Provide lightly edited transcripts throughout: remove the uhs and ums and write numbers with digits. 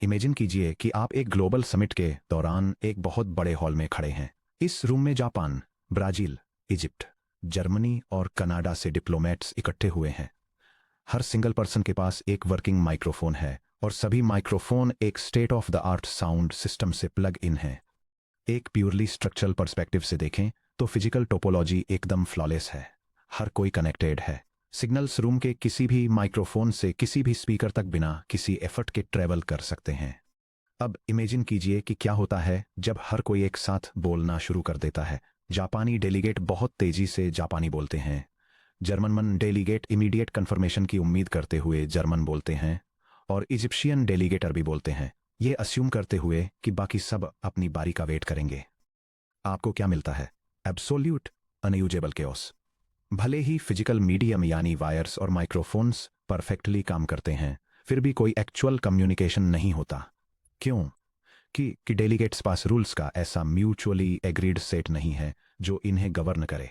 Imagine कीजिए कि आप एक ग्लोबल समिट के दौरान एक बहुत बड़े हॉल में खड़े हैं। इस रूम में जापान, ब्राजील, इजिप्ट, जर्मनी और कनाडा से डिप्लोमेट्स इकट्ठे हुए हैं। हर सिंगल पर्सन के पास एक वर्किंग माइक्रोफोन है और सभी माइक्रोफोन एक state of the art sound system से प्लग इन है। एक प्योरली स्ट्रक्चरल पर्सपेक्टिव से देखें तो फिजिकल टोपोलॉजी एकदम फ्लॉलेस है। हर कोई कनेक्टेड है। सिग्नल्स रूम के किसी भी माइक्रोफोन से किसी भी स्पीकर तक बिना किसी एफर्ट के ट्रेवल कर सकते हैं। अब इमेजिन कीजिए कि क्या होता है जब हर कोई एक साथ बोलना शुरू कर देता है। जापानी डेलीगेट बहुत तेजी से जापानी बोलते हैं। जर्मन डेलीगेट इमीडिएट कंफर्मेशन की उम्मीद करते हुए जर्मन बोलते हैं और इजिप्शियन डेलीगेट अरबी बोलते हैं, ये अस्यूम करते हुए कि बाकी सब अपनी बारी का वेट करेंगे। आपको क्या मिलता है? Absolute unusable chaos. भले ही फिजिकल मीडियम यानी वायर्स और माइक्रोफोन्स परफेक्टली काम करते हैं, फिर भी कोई एक्चुअल कम्युनिकेशन नहीं होता। क्यों? कि डेलीगेट्स पास रूल्स का ऐसा म्यूचुअली एग्रीड सेट नहीं है जो इन्हें गवर्न करे।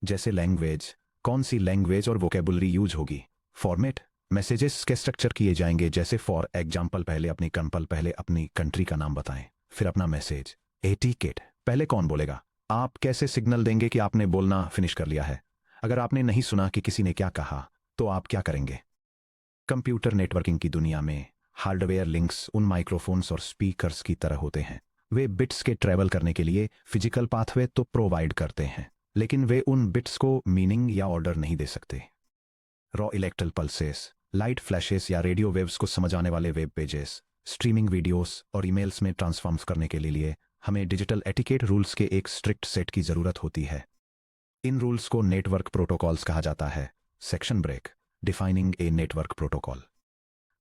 जैसे लैंग्वेज, कौन सी लैंग्वेज और वोकेबुलरी यूज होगी। फॉर्मेट, मैसेजेस के स्ट्रक्चर किए जाएंगे, जैसे फॉर एग्जाम्पल पहले अपनी कंट्री का नाम बताएं, फिर अपना मैसेज। एटिकेट, पहले कौन बोलेगा। आप कैसे सिग्नल देंगे कि आपने बोलना फिनिश कर लिया है? अगर आपने नहीं सुना कि किसी ने क्या कहा तो आप क्या करेंगे? कंप्यूटर नेटवर्किंग की दुनिया में हार्डवेयर लिंक्स उन माइक्रोफोन्स और स्पीकर्स की तरह होते हैं। वे बिट्स के ट्रैवल करने के लिए फिजिकल पाथवे तो प्रोवाइड करते हैं, लेकिन वे उन बिट्स को मीनिंग या ऑर्डर नहीं दे सकते। Raw electrical pulses, light flashes या रेडियो वेव्स को समझ आने वाले वेब पेजेस, स्ट्रीमिंग वीडियोस और ईमेल्स में ट्रांसफॉर्म्स करने के लिए हमें डिजिटल एटिकेट रूल्स के एक स्ट्रिक्ट सेट की जरूरत होती है। इन रूल्स को नेटवर्क प्रोटोकॉल्स कहा जाता है। Section break, defining a network protocol.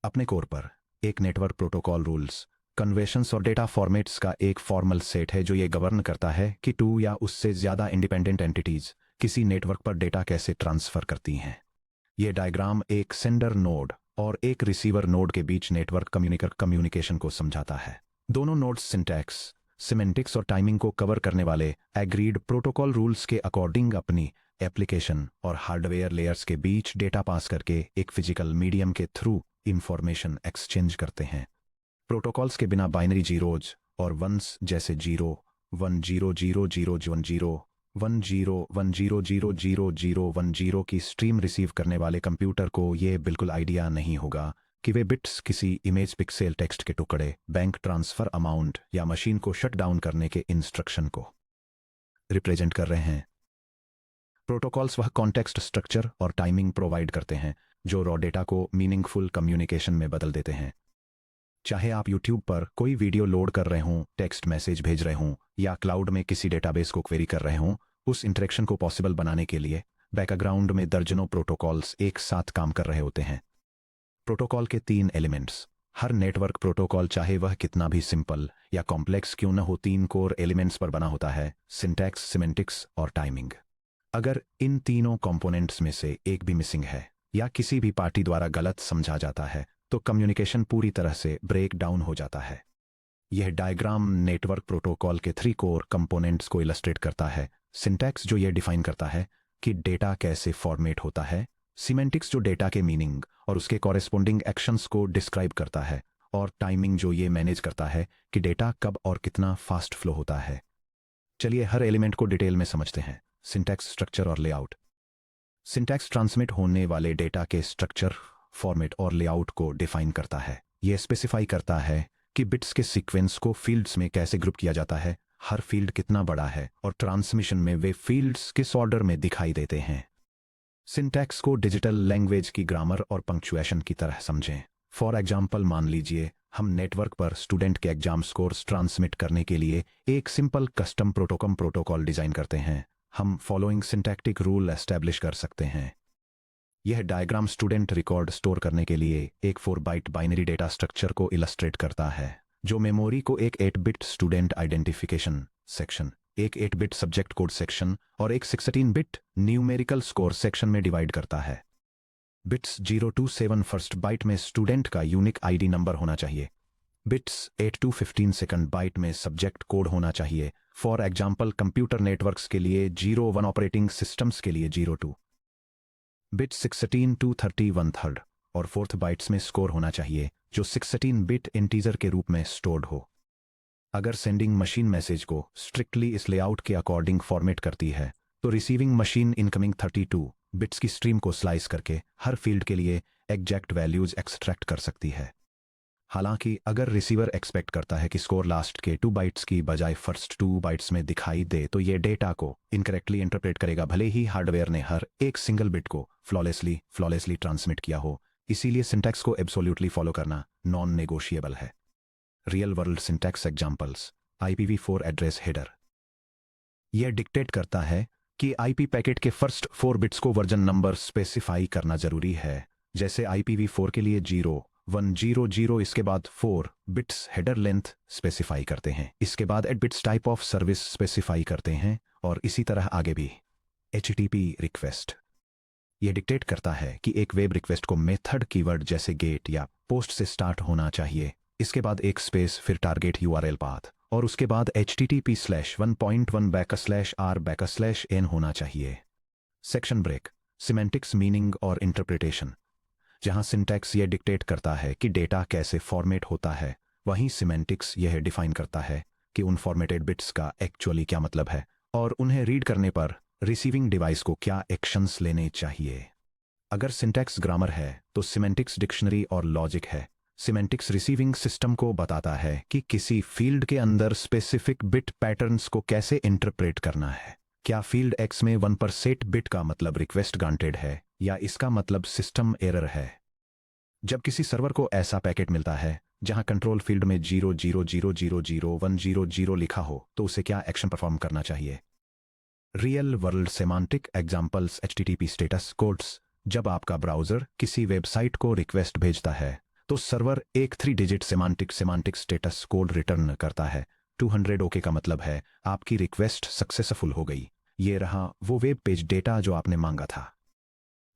अपने कोर पर एक नेटवर्क प्रोटोकॉल रूल्स, कन्वेंशंस और डेटा फॉर्मेट्स का एक फॉर्मल सेट है जो ये गवर्न करता है कि टू या उससे ज्यादा इंडिपेंडेंट एंटिटीज किसी नेटवर्क पर डेटा कैसे ट्रांसफर करती हैं। ये डायग्राम एक सेंडर नोड और एक रिसीवर नोड के बीच नेटवर्क कम्युनिकेशन को समझाता है। दोनों नोड्स सिंटैक्स, सिमेंटिक्स और टाइमिंग को कवर करने वाले एग्रीड प्रोटोकॉल रूल्स के अकॉर्डिंग अपनी एप्लीकेशन और हार्डवेयर लेयर्स के बीच डेटा पास करके एक फिजिकल मीडियम के थ्रू इंफॉर्मेशन एक्सचेंज करते हैं। प्रोटोकॉल्स के बिना बाइनरी जीरोज और वंस जैसे 0 1 0 0 0 1 0 1 0 0 0 1 0 की स्ट्रीम रिसीव करने वाले कंप्यूटर को ये बिल्कुल आइडिया नहीं होगा कि वे बिट्स किसी इमेज, पिक्सेल, टेक्स्ट के टुकड़े, बैंक ट्रांसफर अमाउंट या मशीन को शट डाउन करने के इंस्ट्रक्शन को रिप्रेजेंट कर रहे हैं। प्रोटोकॉल्स वह कॉन्टेक्स्ट, स्ट्रक्चर और टाइमिंग प्रोवाइड करते हैं जो रॉ डेटा को मीनिंगफुल कम्युनिकेशन में बदल देते हैं। चाहे आप यूट्यूब पर कोई वीडियो लोड कर रहे हों, टेक्स्ट मैसेज भेज रहे हों या क्लाउड में किसी डेटाबेस को क्वेरी कर रहे हों, उस इंटरेक्शन को पॉसिबल बनाने के लिए बैकग्राउंड में दर्जनों प्रोटोकॉल्स एक साथ काम कर रहे होते हैं। प्रोटोकॉल के 3 एलिमेंट्स। हर नेटवर्क प्रोटोकॉल, चाहे वह कितना भी सिंपल या कॉम्प्लेक्स क्यों न हो, 3 कोर एलिमेंट्स पर बना होता है: सिंटैक्स, सिमेंटिक्स और टाइमिंग। अगर इन तीनों कंपोनेंट्स में से एक भी मिसिंग है या किसी भी पार्टी द्वारा गलत समझा जाता है तो कम्युनिकेशन पूरी तरह से ब्रेक डाउन हो जाता है। यह डायग्राम नेटवर्क प्रोटोकॉल के 3 कोर कंपोनेंट्स को इलस्ट्रेट करता है। सिंटैक्स जो यह डिफाइन करता है कि डेटा कैसे फॉर्मेट होता है, सिमेंटिक्स जो डेटा के मीनिंग और उसके कॉरेस्पोंडिंग एक्शंस को डिस्क्राइब करता है, और टाइमिंग जो ये मैनेज करता है कि डेटा कब और कितना फास्ट फ्लो होता है। चलिए हर एलिमेंट को डिटेल में समझते हैं। सिंटैक्स, स्ट्रक्चर और लेआउट। सिंटैक्स ट्रांसमिट होने वाले डेटा के स्ट्रक्चर, फॉर्मेट और लेआउट को डिफाइन करता है। यह स्पेसिफाई करता है कि बिट्स के सीक्वेंस को फील्ड्स में कैसे ग्रुप किया जाता है, हर फील्ड कितना बड़ा है और ट्रांसमिशन में वे फील्ड्स किस ऑर्डर में दिखाई देते हैं। सिंटैक्स को डिजिटल लैंग्वेज की ग्रामर और पंक्चुएशन की तरह समझें। फॉर एग्जाम्पल, मान लीजिए हम नेटवर्क पर स्टूडेंट के एग्जाम स्कोर्स ट्रांसमिट करने के लिए एक सिंपल कस्टम प्रोटोकॉल डिजाइन करते हैं। हम फॉलोइंग सिंटैक्टिक रूल एस्टैब्लिश कर सकते हैं। यह डायग्राम स्टूडेंट रिकॉर्ड स्टोर करने के लिए एक 4 बाइट बाइनरी डेटा स्ट्रक्चर को इलस्ट्रेट करता है, जो मेमोरी को एक 8 बिट स्टूडेंट आइडेंटिफिकेशन सेक्शन, एक 8 बिट सब्जेक्ट कोड सेक्शन और एक 16 बिट न्यूमेरिकल स्कोर सेक्शन में डिवाइड करता है। बिट्स 0 to 7 फर्स्ट बाइट में स्टूडेंट का यूनिक आईडी नंबर होना चाहिए। बिट्स 8 to 15 सेकंड बाइट में सब्जेक्ट कोड होना चाहिए। फॉर एग्जाम्पल, कंप्यूटर नेटवर्क्स के लिए 0 1, ऑपरेटिंग सिस्टम्स के लिए 0 2। बिट्स 16 to 31 थर्ड और फोर्थ बाइट्स में स्कोर होना चाहिए। जो 16 बिट इंटीजर के रूप में स्टोर्ड हो। अगर सेंडिंग मशीन मैसेज को स्ट्रिक्टली इस लेआउट के अकॉर्डिंग फॉर्मेट करती है तो रिसीविंग मशीन इनकमिंग 32 बिट्स की स्ट्रीम को स्लाइस करके हर फील्ड के लिए एग्जैक्ट वैल्यूज एक्सट्रैक्ट कर सकती है। हालांकि अगर रिसीवर एक्सपेक्ट करता है कि स्कोर लास्ट के 2 बाइट्स की बजाय फर्स्ट 2 बाइट्स में दिखाई दे तो ये डेटा को इनकरेक्टली इंटरप्रेट करेगा, भले ही हार्डवेयर ने हर एक सिंगल बिट को फ्लॉलेसली ट्रांसमिट किया हो। इसीलिए सिंटैक्स को एब्सोल्यूटली फॉलो करना नॉन नेगोशिएबल है। Real world syntax examples. IPv4 address header. यह डिक्टेट करता है कि IP पैकेट के फर्स्ट 4 बिट्स को वर्जन नंबर स्पेसिफाई करना जरूरी है। जैसे IPv4 के लिए 0100, इसके बाद 4 बिट्स हेडर लेंथ स्पेसिफाई करते हैं, इसके बाद 8 bits type of service specify करते हैं, और इसी तरह आगे भी। HTTP request. यह डिक्टेट करता है कि एक वेब रिक्वेस्ट को मेथड कीवर्ड जैसे गेट या पोस्ट से स्टार्ट होना चाहिए, इसके बाद एक स्पेस, फिर टारगेट URL पाथ, और उसके बाद http:/1.1/r/n होना चाहिए। Section break. सिमेंटिक्स, मीनिंग और इंटरप्रिटेशन। जहां सिंटैक्स यह डिक्टेट करता है कि डेटा कैसे फॉर्मेट होता है, वहीं सिमेंटिक्स यह डिफाइन करता है कि उन फॉर्मेटेड बिट्स का एक्चुअली क्या मतलब है और उन्हें रीड करने पर रिसीविंग डिवाइस को क्या एक्शंस लेने चाहिए। अगर सिंटैक्स ग्रामर है तो सिमेंटिक्स डिक्शनरी और लॉजिक है। सिमेंटिक्स रिसीविंग सिस्टम को बताता है कि किसी फील्ड के अंदर स्पेसिफिक बिट पैटर्न्स को कैसे इंटरप्रेट करना है। क्या फील्ड X में 1 पर सेट बिट का मतलब रिक्वेस्ट ग्रांटेड है या इसका मतलब सिस्टम एरर है। जब किसी सर्वर को ऐसा पैकेट मिलता है जहां कंट्रोल फील्ड में 000000100 लिखा हो तो उसे क्या एक्शन परफॉर्म करना चाहिए। Real world semantic examples. HTTP status codes. जब आपका ब्राउज़र किसी वेबसाइट को रिक्वेस्ट भेजता है तो सर्वर एक 3 digit semantic status code return करता है। 200 ओके का मतलब है आपकी रिक्वेस्ट सक्सेसफुल हो गई, ये रहा वो वेब पेज डेटा जो आपने मांगा था।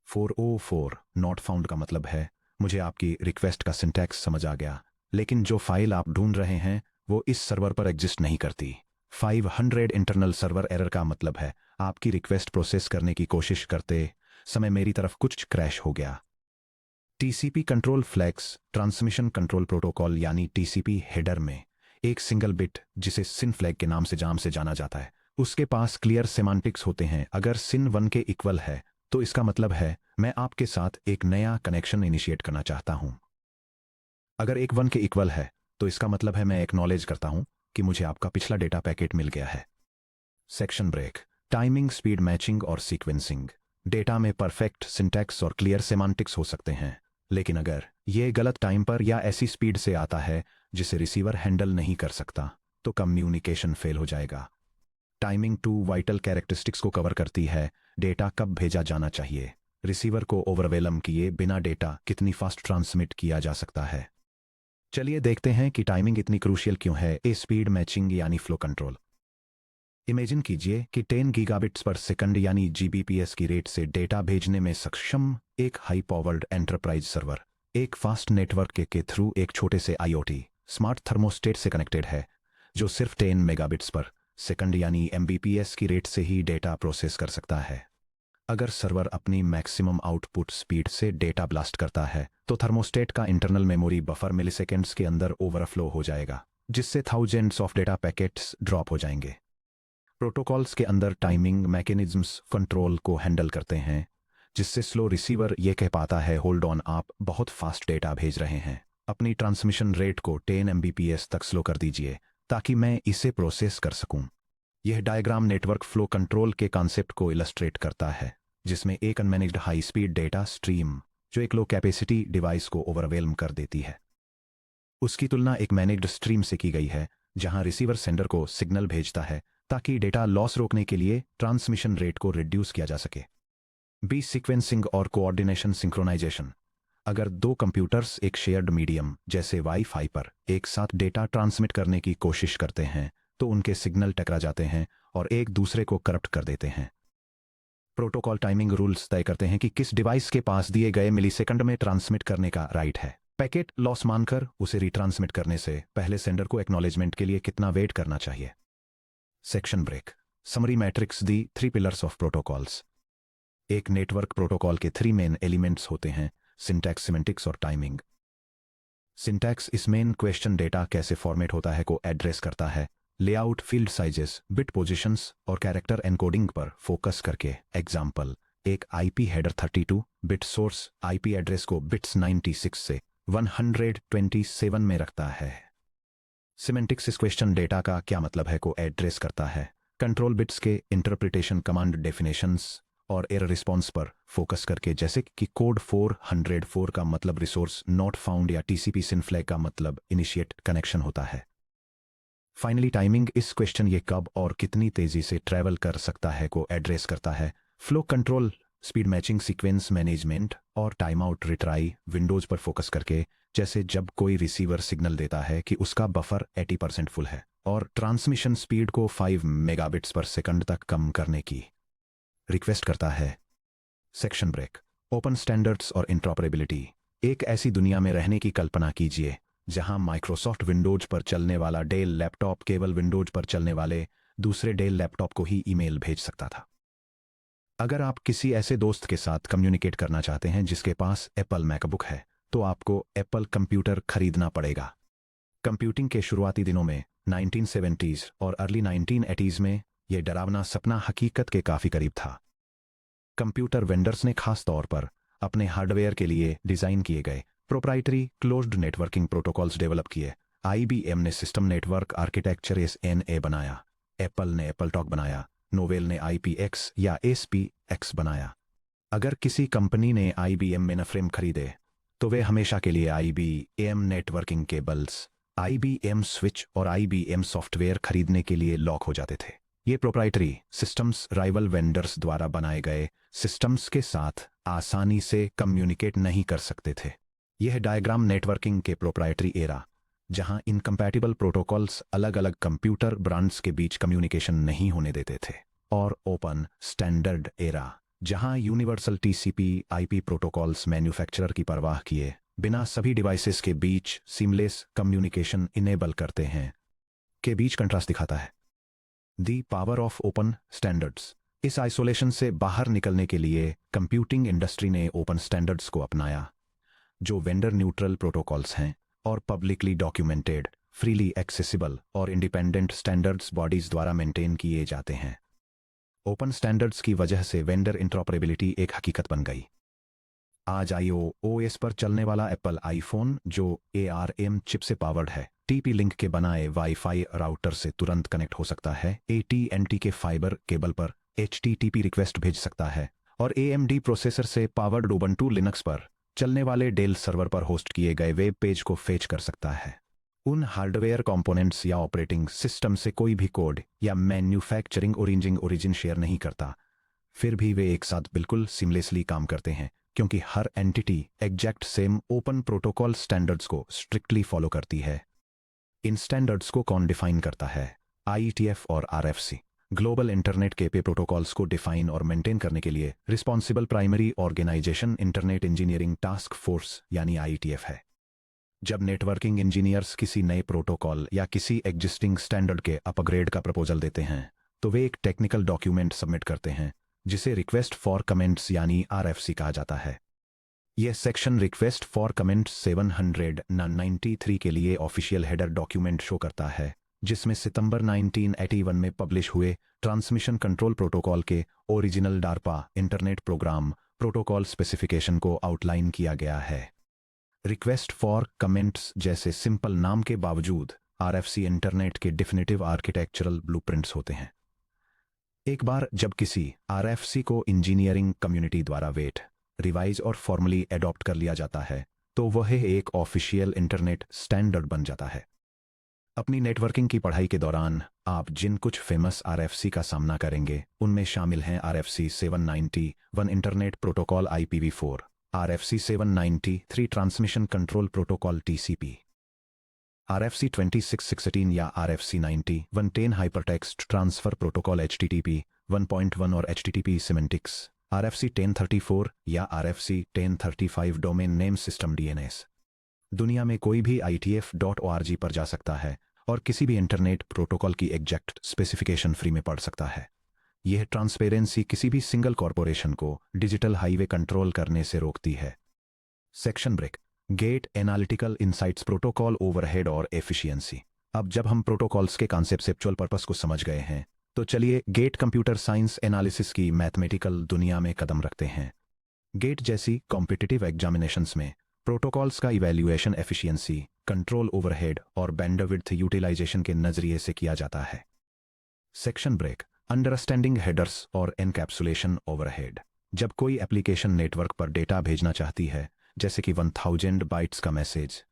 404 नॉट फाउंड का मतलब है मुझे आपकी रिक्वेस्ट का सिंटैक्स समझ आ गया, लेकिन जो फाइल आप ढूंढ रहे हैं वो इस सर्वर पर एग्जिस्ट नहीं करती। 500 इंटरनल सर्वर एरर का मतलब है आपकी रिक्वेस्ट प्रोसेस करने की कोशिश करते समय मेरी तरफ कुछ क्रैश हो गया। TCP control flags. Transmission control protocol यानी TCP हेडर में एक सिंगल बिट, जिसे सिन फ्लैग के नाम से जाना जाता है, उसके पास क्लियर सेमांटिक्स होते हैं। अगर सिन 1 के इक्वल है तो इसका मतलब है मैं आपके साथ एक नया कनेक्शन इनिशिएट करना चाहता हूं। अगर एक 1 के इक्वल है तो इसका मतलब है मैं एक्नॉलेज करता हूं कि मुझे आपका पिछला डेटा पैकेट मिल गया है। Section break. Timing, speed matching और सीक्वेंसिंग। डेटा में परफेक्ट सिंटैक्स और क्लियर सेमांटिक्स हो सकते हैं, लेकिन अगर ये गलत टाइम पर या ऐसी स्पीड से आता है जिसे रिसीवर हैंडल नहीं कर सकता तो कम्युनिकेशन फेल हो जाएगा। टाइमिंग 2 वाइटल कैरेक्टरिस्टिक्स को कवर करती है। डेटा कब भेजा जाना चाहिए, रिसीवर को ओवरवेलम किए बिना डेटा कितनी फास्ट ट्रांसमिट किया जा सकता है। चलिए देखते हैं कि टाइमिंग इतनी क्रूशियल क्यों है। स्पीड मैचिंग यानी फ्लो कंट्रोल। इमेजिन कीजिए कि 10 गीगाबिट्स पर सेकंड यानी GBps की रेट से डेटा भेजने में सक्षम एक हाई पावर्ड एंटरप्राइज सर्वर एक फास्ट नेटवर्क के थ्रू एक छोटे से IoT स्मार्ट थर्मोस्टेट से कनेक्टेड है, जो सिर्फ 10 मेगाबिट्स पर सेकंड यानी MBPS की रेट से ही डेटा प्रोसेस कर सकता है। अगर सर्वर अपनी मैक्सिमम आउटपुट स्पीड से डेटा ब्लास्ट करता है तो थर्मोस्टेट का इंटरनल मेमोरी बफर मिलीसेकेंड्स के अंदर ओवरफ्लो हो जाएगा, जिससे thousands of data packets drop हो जाएंगे। प्रोटोकॉल्स के अंदर टाइमिंग मैकेनिज्म्स कंट्रोल को हैंडल करते हैं, जिससे स्लो रिसीवर यह कह पाता है होल्ड ऑन, आप बहुत फास्ट डेटा भेज रहे हैं, अपनी ट्रांसमिशन रेट को 10 MBPS तक स्लो कर दीजिए ताकि मैं इसे प्रोसेस कर सकूं। यह डायग्राम नेटवर्क फ्लो कंट्रोल के कॉन्सेप्ट को इलस्ट्रेट करता है, जिसमें एक अनमैनेज्ड हाई स्पीड डेटा स्ट्रीम जो एक लो कैपेसिटी डिवाइस को ओवरवेल्म कर देती है, उसकी तुलना एक मैनेज्ड स्ट्रीम से की गई है जहां रिसीवर सेंडर को सिग्नल भेजता है ताकि डेटा लॉस रोकने के लिए ट्रांसमिशन रेट को रिड्यूस किया जा सके। बी सीक्वेंसिंग और कोऑर्डिनेशन सिंक्रोनाइजेशन। अगर 2 कंप्यूटर्स एक शेयर्ड मीडियम जैसे वाईफाई पर एक साथ डेटा ट्रांसमिट करने की कोशिश करते हैं तो उनके सिग्नल टकरा जाते हैं और एक दूसरे को करप्ट कर देते हैं। प्रोटोकॉल टाइमिंग रूल्स तय करते हैं कि किस डिवाइस के पास दिए गए मिलीसेकंड में ट्रांसमिट करने का राइट है। पैकेट लॉस मानकर उसे रिट्रांसमिट करने से पहले सेंडर को एक्नॉलेजमेंट के लिए कितना वेट करना चाहिए। Section break. Summary matrix. The 3 pillars of protocols. एक नेटवर्क प्रोटोकॉल के 3 मेन एलिमेंट्स होते हैं, सिंटैक्स, सिमेंटिक्स और टाइमिंग। सिंटैक्स इस मेन क्वेश्चन डेटा कैसे फॉर्मेट होता है को एड्रेस करता है। Layout, field sizes, bit positions और कैरेक्टर एनकोडिंग पर फोकस करके। एग्जाम्पल, एक IP header 32 bit source IP address को बिट्स 96 से 127 में रखता है। सिमेंटिक्स इस क्वेश्चन डेटा का क्या मतलब है को एड्रेस करता है। कंट्रोल बिट्स के इंटरप्रिटेशन, कमांड डेफिनेशंस और एरर रिस्पॉन्स पर फोकस करके, जैसे कि कोड 404 का मतलब रिसोर्स नॉट फाउंड या टीसीपी सिन फ्लैग का मतलब इनिशिएट कनेक्शन होता है। फाइनली टाइमिंग इस क्वेश्चन ये कब और कितनी तेजी से ट्रैवल कर सकता है को एड्रेस करता है। Flow control, speed matching, sequence management और टाइम आउट रिट्राई विंडोज पर फोकस करके, जैसे जब कोई रिसीवर सिग्नल देता है कि उसका बफर 80% फुल है और ट्रांसमिशन स्पीड को 5 मेगाबिट्स पर सेकंड तक कम करने की रिक्वेस्ट करता है। Section break. ओपन स्टैंडर्ड्स और इंटरऑपरेबिलिटी। एक ऐसी दुनिया में रहने की कल्पना कीजिए जहां माइक्रोसॉफ्ट विंडोज पर चलने वाला डेल लैपटॉप केवल विंडोज पर चलने वाले दूसरे डेल लैपटॉप को ही ईमेल भेज सकता था। अगर आप किसी ऐसे दोस्त के साथ कम्युनिकेट करना चाहते हैं जिसके पास एप्पल मैकबुक है, तो आपको एप्पल कंप्यूटर खरीदना पड़ेगा। कंप्यूटिंग के शुरुआती दिनों में 1970s और अर्ली 1980s में यह डरावना सपना हकीकत के काफी करीब था। कंप्यूटर वेंडर्स ने खास तौर पर अपने हार्डवेयर के लिए डिजाइन किए गए proprietary closed networking protocols develop किए। आईबीएम ने सिस्टम नेटवर्क आर्किटेक्चर एसएनए बनाया, एप्पल ने एप्पल टॉक बनाया, नोवेल ने आईपीएक्स या एसपीएक्स बनाया। अगर किसी कंपनी ने आईबीएम मेनफ्रेम खरीदे तो वे हमेशा के लिए IBM networking cables, IBM switch और आईबीएम सॉफ्टवेयर खरीदने के लिए लॉक हो जाते थे। ये प्रोप्राइटरी सिस्टम्स राइवल वेंडर्स द्वारा बनाए गए सिस्टम्स के साथ आसानी से कम्युनिकेट नहीं कर सकते थे। यह डायग्राम नेटवर्किंग के प्रोप्राइटरी एरा, जहां इनकम्पैटिबल प्रोटोकॉल्स अलग अलग कंप्यूटर ब्रांड्स के बीच कम्युनिकेशन नहीं होने देते थे, और ओपन स्टैंडर्ड एरा, जहां universal TCP IP protocols manufacturer की परवाह किए बिना सभी डिवाइसेस के बीच सीमलेस कम्युनिकेशन इनेबल करते हैं, के बीच कंट्रास्ट दिखाता है। The power of open standards. इस आइसोलेशन से बाहर निकलने के लिए कंप्यूटिंग इंडस्ट्री ने ओपन स्टैंडर्ड्स को अपनाया, जो वेंडर न्यूट्रल प्रोटोकॉल्स हैं और पब्लिकली डॉक्यूमेंटेड, फ्रीली एक्सेसिबल और इंडिपेंडेंट स्टैंडर्ड्स बॉडीज द्वारा मेंटेन किए जाते हैं। ओपन स्टैंडर्ड्स की वजह से वेंडर इंटरऑपरेबिलिटी एक हकीकत बन गई। आज आईओएस पर चलने वाला एप्पल आईफोन, जो ARM चिप से पावर्ड है, टीपी लिंक के बनाए वाईफाई राउटर से तुरंत कनेक्ट हो सकता है, AT&T के फाइबर केबल पर HTTP रिक्वेस्ट भेज सकता है और AMD प्रोसेसर से पावर्ड उबंटू लिनक्स पर चलने वाले डेल सर्वर पर होस्ट किए गए वेब पेज को फेच कर सकता है। उन हार्डवेयर कंपोनेंट्स या ऑपरेटिंग सिस्टम से कोई भी कोड या मैन्युफैक्चरिंग ओरिजिन शेयर नहीं करता, फिर भी वे एक साथ बिल्कुल सीमलेसली काम करते हैं, क्योंकि हर entity exact same open protocol standards को स्ट्रिक्टली फॉलो करती है। इन स्टैंडर्ड्स को कौन डिफाइन करता है? IETF और RFC। ग्लोबल इंटरनेट के पे प्रोटोकॉल्स को डिफाइन और मेंटेन करने के लिए responsible primary organisation internet engineering task force यानी IETF है। जब नेटवर्किंग इंजीनियर्स किसी नए प्रोटोकॉल या किसी एग्जिस्टिंग स्टैंडर्ड के अपग्रेड का प्रपोजल देते हैं, तो वे एक टेक्निकल डॉक्यूमेंट सबमिट करते हैं जिसे रिक्वेस्ट फॉर कमेंट्स यानी RFC कहा जाता है। यह सेक्शन रिक्वेस्ट फॉर कमेंट्स 793 के लिए ऑफिशियल हेडर डॉक्यूमेंट शो करता है, जिसमें सितंबर 1981 में पब्लिश हुए ट्रांसमिशन कंट्रोल प्रोटोकॉल के original DARPA internet program protocol specification को आउटलाइन किया गया है। रिक्वेस्ट फॉर कमेंट्स जैसे सिंपल नाम के बावजूद RFC इंटरनेट के डिफिनिटिव आर्किटेक्चरल ब्लूप्रिंट्स होते हैं। एक बार जब किसी RFC को इंजीनियरिंग कम्युनिटी द्वारा वेट, रिवाइज और फॉर्मली एडॉप्ट कर लिया जाता है, तो वह एक ऑफिशियल इंटरनेट स्टैंडर्ड बन जाता है। अपनी नेटवर्किंग की पढ़ाई के दौरान आप जिन कुछ फेमस RFC का सामना करेंगे, उनमें शामिल हैं RFC 791 internet protocol IPv4, RFC 793 transmission control protocol TCP, RFC 2616 या RFC 9110 hypertext transfer protocol HTTP 1.1 और HTTP सिमेंटिक्स, RFC 1034 या RFC 1035 domain name system DNS। दुनिया में कोई भी IETF.org पर जा सकता है और किसी भी इंटरनेट प्रोटोकॉल की एग्जैक्ट स्पेसिफिकेशन फ्री में पढ़ सकता है। यह ट्रांसपेरेंसी किसी भी सिंगल कॉरपोरेशन को डिजिटल हाईवे कंट्रोल करने से रोकती है। Section break. Get analytical insights protocol overhead और एफिशिएंसी। अब जब हम प्रोटोकॉल्स के कॉन्सेप्चुअल पर्पस को समझ गए हैं तो चलिए गेट कंप्यूटर साइंस एनालिसिस की मैथमेटिकल दुनिया में कदम रखते हैं। गेट जैसी कॉम्पिटिटिव एग्जामिनेशंस में प्रोटोकॉल्स का इवैल्यूएशन एफिशिएंसी, कंट्रोल ओवरहेड और बैंडविड्थ यूटिलाइजेशन के नजरिए से किया जाता है। सेक्शन ब्रेक, अंडरस्टैंडिंग हेडर्स और एनकैप्सुलेशन ओवरहेड। जब कोई एप्लीकेशन नेटवर्क पर डेटा भेजना चाहती है, जैसे कि 1000 बाइट्स का मैसेज,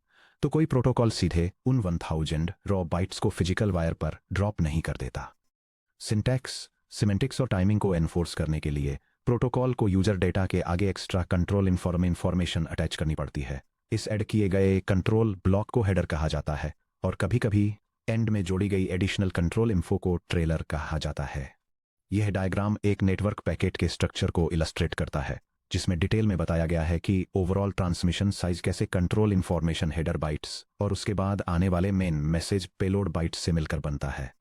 तो कोई प्रोटोकॉल सीधे उन 1000 रॉ बाइट्स को फिजिकल वायर पर ड्रॉप नहीं कर देता। सिंटैक्स, सिमेंटिक्स और टाइमिंग को एनफोर्स करने के लिए प्रोटोकॉल को यूजर डेटा के आगे एक्स्ट्रा कंट्रोल इन्फॉर्मेशन अटैच करनी पड़ती है। इस ऐड किए गए कंट्रोल ब्लॉक को हेडर कहा जाता है और कभी-कभी एंड में जोड़ी गई एडिशनल कंट्रोल इन्फो को ट्रेलर कहा जाता है। यह डायग्राम एक नेटवर्क पैकेट के स्ट्रक्चर को इलस्ट्रेट करता है, जिसमें डिटेल में बताया गया है कि ओवरऑल ट्रांसमिशन साइज कैसे कंट्रोल इन्फॉर्मेशन हेडर बाइट्स और उसके बाद आने वाले मेन मैसेज पेलोड बाइट्स से मिलकर बनता है।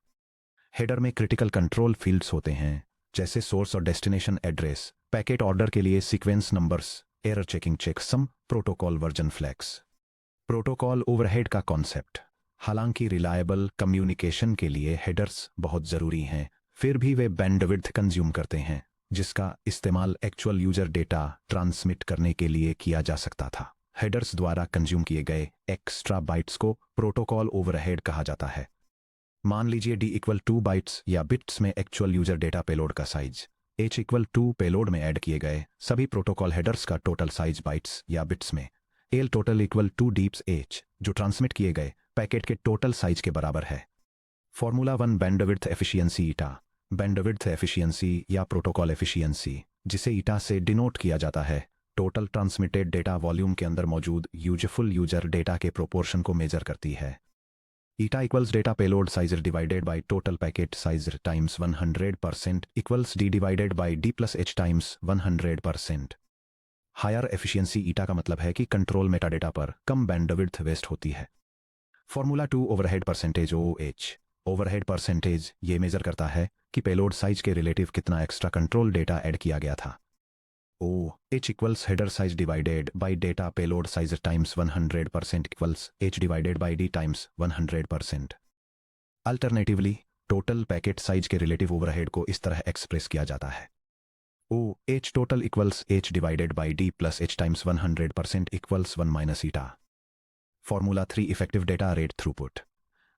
हेडर में क्रिटिकल कंट्रोल फील्ड्स होते हैं, जैसे सोर्स और डेस्टिनेशन एड्रेस, पैकेट ऑर्डर के लिए sequence numbers, error checking checksum, protocol version flags. Protocol overhead का कॉन्सेप्ट। हालांकि रिलायबल कम्युनिकेशन के लिए हेडर्स बहुत जरूरी हैं, फिर भी वे बैंडविड्थ कंज्यूम करते हैं, जिसका इस्तेमाल एक्चुअल यूजर डेटा ट्रांसमिट करने के लिए किया जा सकता था। हेडर्स द्वारा कंज्यूम किए गए एक्स्ट्रा बाइट्स को प्रोटोकॉल ओवरहेड कहा जाता है। मान लीजिए d=2 बाइट्स या बिट्स में एक्चुअल यूजर डेटा पेलोड का साइज, h=2 पेलोड में ऐड किए गए सभी प्रोटोकॉल हेडर्स का टोटल साइज बाइट्स या बिट्स में l total=2 डीप्स h, जो ट्रांसमिट किए गए पैकेट के टोटल साइज के बराबर है। फॉर्मूला 1 बैंडविड्थ एफिशिएंसी ईटा। बैंडविड्थ एफिशिएंसी या प्रोटोकॉल एफिशिएंसी, जिसे ईटा से डिनोट किया जाता है, टोटल ट्रांसमिटेड डेटा वॉल्यूम के अंदर मौजूद यूजफुल यूजर डेटा के प्रोपोर्शन को मेजर करती है। Eta equals data payload size divided by total packet size times 100% equals d divided by d plus h times 100%। Higher efficiency eta का मतलब है कि कंट्रोल मेटाडेटा पर कम बैंडविड्थ वेस्ट होती है। Formula 2 overhead percentage OH। Overhead percentage ये major करता है कि पेलोड साइज के रिलेटिव कितना एक्स्ट्रा कंट्रोल डेटा ऐड किया गया था। OH equals header size divided by data payload size times 100% equals h divided by d times 100%। Alternatively total packet size के रिलेटिव ओवरहेड को इस तरह एक्सप्रेस किया जाता है। OH total equals h divided by d plus h times 100% equals 1 minus eta. Formula 3 effective data rate throughput.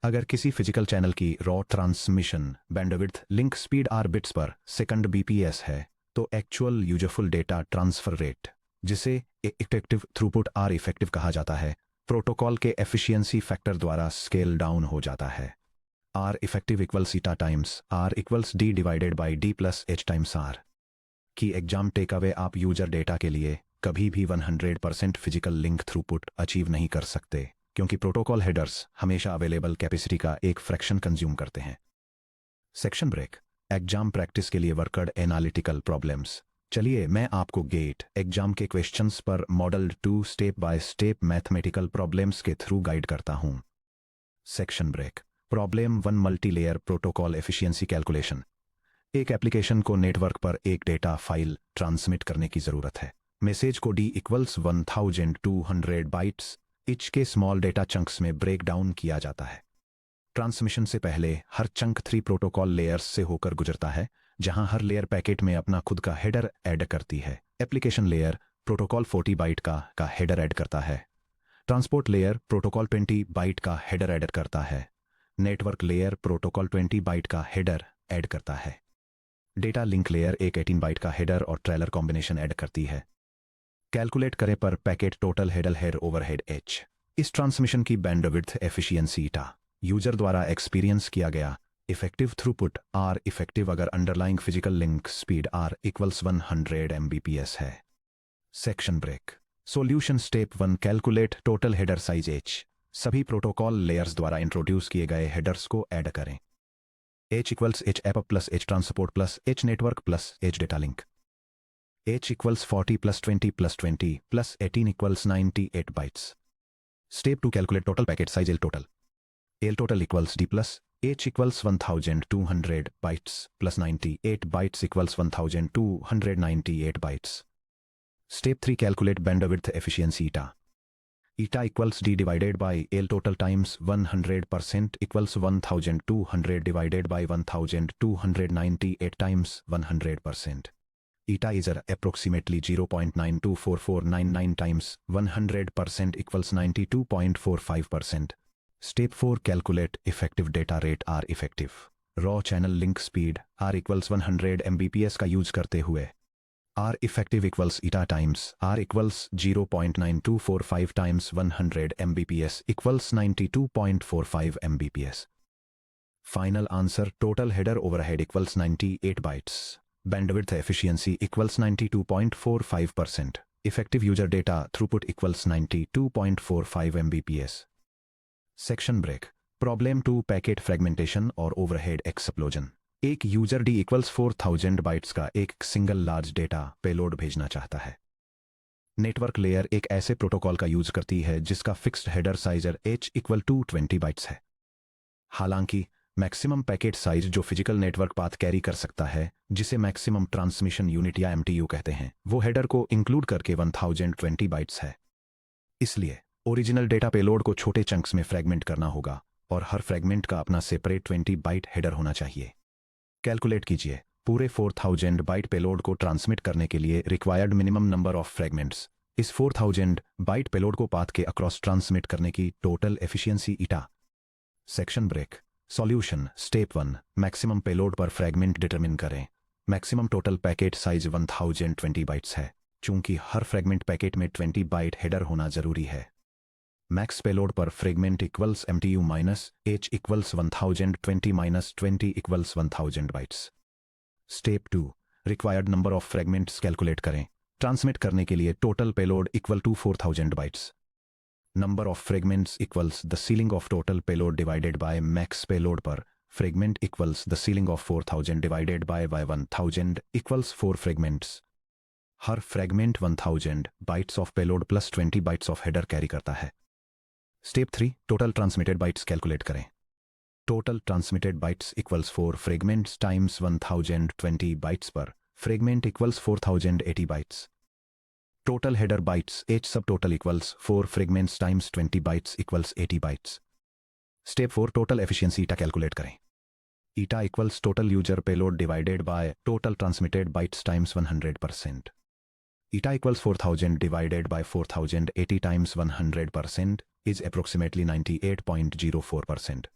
अगर किसी physical channel की raw transmission bandwidth link speed r bits per second bps है, तो actual useful data transfer rate, जिसे effective throughput r effective कहा जाता है, protocol के एफिशिएंसी फैक्टर द्वारा स्केल डाउन हो जाता है। r effective equals eta times r equals d divided by d plus h times r। Key exam take away, आप यूजर डेटा के लिए कभी भी 100% फिजिकल लिंक थ्रूपुट अचीव नहीं कर सकते, क्योंकि प्रोटोकॉल हेडर्स हमेशा अवेलेबल कैपेसिटी का एक फ्रैक्शन कंज्यूम करते हैं। सेक्शन ब्रेक, एग्जाम प्रैक्टिस के लिए वर्कड एनालिटिकल प्रॉब्लम्स। चलिए मैं आपको गेट एग्जाम के क्वेश्चंस पर model 2 step by step mathematical problems के थ्रू गाइड करता हूं। Section break. Problem 1 multilayer protocol efficiency calculation. एक एप्लीकेशन को नेटवर्क पर एक डेटा फाइल ट्रांसमिट करने की जरूरत है। मैसेज को d=1200 बाइट्स इच के स्मॉल डेटा चंक्स में ब्रेक डाउन किया जाता है। ट्रांसमिशन से पहले हर चंक 3 प्रोटोकॉल लेयर्स से होकर गुजरता है, जहां हर लेयर पैकेट में अपना खुद का हेडर ऐड करती है। एप्लीकेशन लेयर प्रोटोकॉल 40 बाइट का हेडर ऐड करता है। ट्रांसपोर्ट लेयर प्रोटोकॉल 20 बाइट का हेडर ऐड करता है। नेटवर्क लेयर प्रोटोकॉल 20 बाइट का हेडर ऐड करता है। डेटा लिंक लेयर एक 18 बाइट का हेडर और ट्रेलर कॉम्बिनेशन ऐड करती है। कैलकुलेट करें per packet total header head overhead h। इस ट्रांसमिशन की बैंडविड्थ एफिशिएंसी ईटा यूजर द्वारा एक्सपीरियंस किया गया इफेक्टिव थ्रूपुट r इफेक्टिव अगर underlying physical link speed r equals 100 mbps है। Section break. Solution step 1 calculate total header size h। सभी protocol layers द्वारा introduce किए गए हेडर्स को ऐड करें। h equals h app plus h transport plus h network plus h data link. h equals 40 plus 20 plus 20 plus 18 equals 98 bytes. Step 2 calculate total packet size l total. l total equals d plus h equals 1200 bytes plus 98 bytes equals 1298 bytes. Step 3 calculate bandwidth efficiency eta. eta equals d divided by L total times 100% equals 1200 divided by 1298 times 100%. Eta is approximately 0.924499 times 100% equals 92.45%. Step 4. Calculate effective data rate R effective. Raw channel link speed R equals 100 Mbps का use करते हुए R effective equals eta times R equals 0.9245 times 100 Mbps equals 92.45 Mbps. Final answer. Total header overhead equals 98 bytes. Bandwidth efficiency equals 92.45%. Effective user data throughput equals 92.45 Mbps. Section break. Problem 2. Packet fragmentation और overhead explosion. एक user D equals 4000 bytes का एक single large data payload भेजना चाहता है। Network layer एक ऐसे protocol का यूज करती है जिसका fixed header size h equal to 20 bytes है। हालांकि मैक्सिमम पैकेट साइज जो फिजिकल नेटवर्क पाथ कैरी कर सकता है, जिसे मैक्सिमम ट्रांसमिशन यूनिट या MTU कहते हैं, वो हेडर को इंक्लूड करके 1020 बाइट्स है। इसलिए ओरिजिनल डेटा पेलोड को छोटे चंक्स में फ्रेगमेंट करना होगा और हर फ्रेगमेंट का अपना सेपरेट 20 बाइट हेडर होना चाहिए। कैलकुलेट कीजिए पूरे 4000 बाइट पेलोड को ट्रांसमिट करने के लिए required minimum number of fragments. इस 4000 बाइट पेलोड को पाथ के अक्रॉस ट्रांसमिट करने की total efficiency eta. Section break. Solution. Step 1. Maximum payload per fragment determine करें। Maximum total packet size 1020 bytes है। चूंकि हर फ्रेगमेंट पैकेट में 20 बाइट हेडर होना जरूरी है। Max payload per fragment equals MTU minus h equals 1020 minus 20 equals 1000 bytes. Step 2. Required number of fragments calculate करें। Transmit करने के लिए total payload equal to 4000 bytes. Number of fragments equals the ceiling of total payload divided by max payload per fragment equals the ceiling of 4000 divided by 1000 equals 4 fragments. हर fragment 1000 bytes of payload plus 20 bytes of header carry करता है। Step 3. Total transmitted bytes calculate करें। Total transmitted bytes equals 4 fragments times 1020 bytes per fragment equals 4080 bytes. Total header bytes h subtotal equals 4 fragments times 20 bytes equals 80 bytes. Step 4. Total efficiency eta calculate करें। Eta equals total user payload divided by total transmitted bytes times 100%। Eta equals 4000 divided by 4080 times 100% is approximately 98.04%.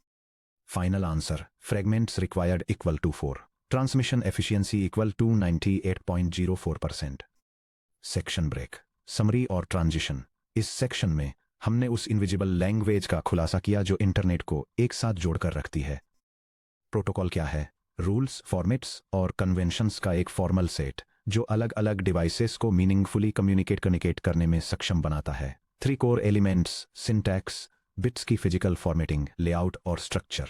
Final answer. Fragments required equal to 4. Transmission efficiency equal to 98.04%. Section break. Summary और transition. इस section में हमने उस invisible language का खुलासा किया जो internet को एक साथ जोड़कर रखती है। प्रोटोकॉल क्या है? रूल्स, फॉर्मेट्स और कन्वेंशंस का एक फॉर्मल सेट जो अलग अलग डिवाइसेस को मीनिंगफुली कम्युनिकेट करने में सक्षम बनाता है। 3 कोर एलिमेंट्स: सिंटैक्स, बिट्स की फिजिकल फॉर्मेटिंग, लेआउट और स्ट्रक्चर;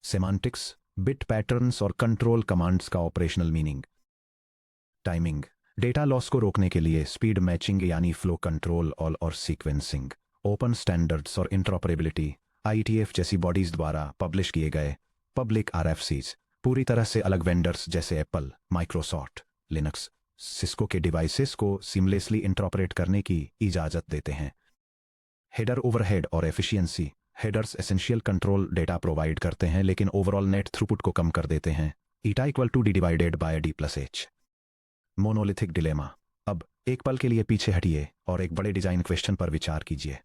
सेमांटिक्स, बिट पैटर्न्स और कंट्रोल कमांड्स का operational meaning; timing, data loss को रोकने के लिए स्पीड मैचिंग यानी फ्लो कंट्रोल और सीक्वेंसिंग; ओपन स्टैंडर्ड्स और इंटरऑपरेबिलिटी, IETF जैसी बॉडीज द्वारा पब्लिश किए गए पब्लिक RFCs पूरी तरह से अलग वेंडर्स जैसे एप्पल, माइक्रोसॉफ्ट, लिनक्स, सिस्को के डिवाइसेस को सीमलेसली इंटरऑपरेट करने की इजाजत देते हैं। हेडर ओवरहेड और efficiency: headers essential control data provide करते हैं लेकिन ओवरऑल नेट थ्रूपुट को कम कर देते हैं। Eta equal to D divided by D plus H। Monolithic dilemma. अब एक पल के लिए पीछे हटिए और एक बड़े डिजाइन क्वेश्चन पर विचार कीजिए।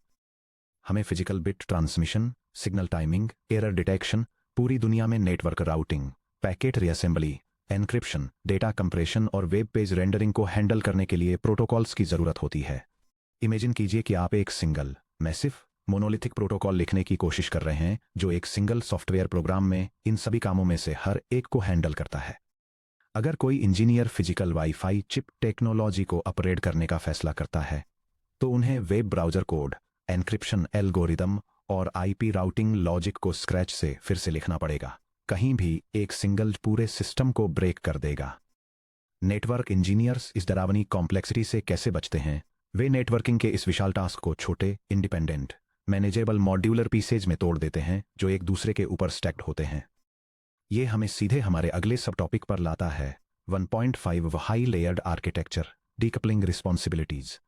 हमें physical bit transmission, signal timing, error detection, पूरी दुनिया में network routing, packet reassembly, encryption, data compression और वेब पेज रेंडरिंग को हैंडल करने के लिए प्रोटोकॉल्स की जरूरत होती है। इमेजिन कीजिए कि आप एक सिंगल, मैसिव, मोनोलिथिक प्रोटोकॉल लिखने की कोशिश कर रहे हैं जो एक सिंगल सॉफ्टवेयर प्रोग्राम में इन सभी कामों में से हर एक को हैंडल करता है। अगर कोई engineer physical wifi chip technology को अपग्रेड करने का फैसला करता है तो उन्हें web browser code, encryption algorithm और IP राउटिंग लॉजिक को स्क्रैच से फिर से लिखना पड़ेगा। कहीं भी एक सिंगल पूरे सिस्टम को ब्रेक कर देगा। नेटवर्क इंजीनियर्स इस डरावनी कॉम्प्लेक्सिटी से कैसे बचते हैं? वे नेटवर्किंग के इस विशाल टास्क को छोटे, इंडिपेंडेंट, मैनेजेबल मॉड्यूलर पीसेज में तोड़ देते हैं जो एक दूसरे के ऊपर स्टैक्ड होते हैं। ये हमें सीधे हमारे अगले सब टॉपिक पर लाता है, 1.5 high layered architecture, decoupling responsibilities.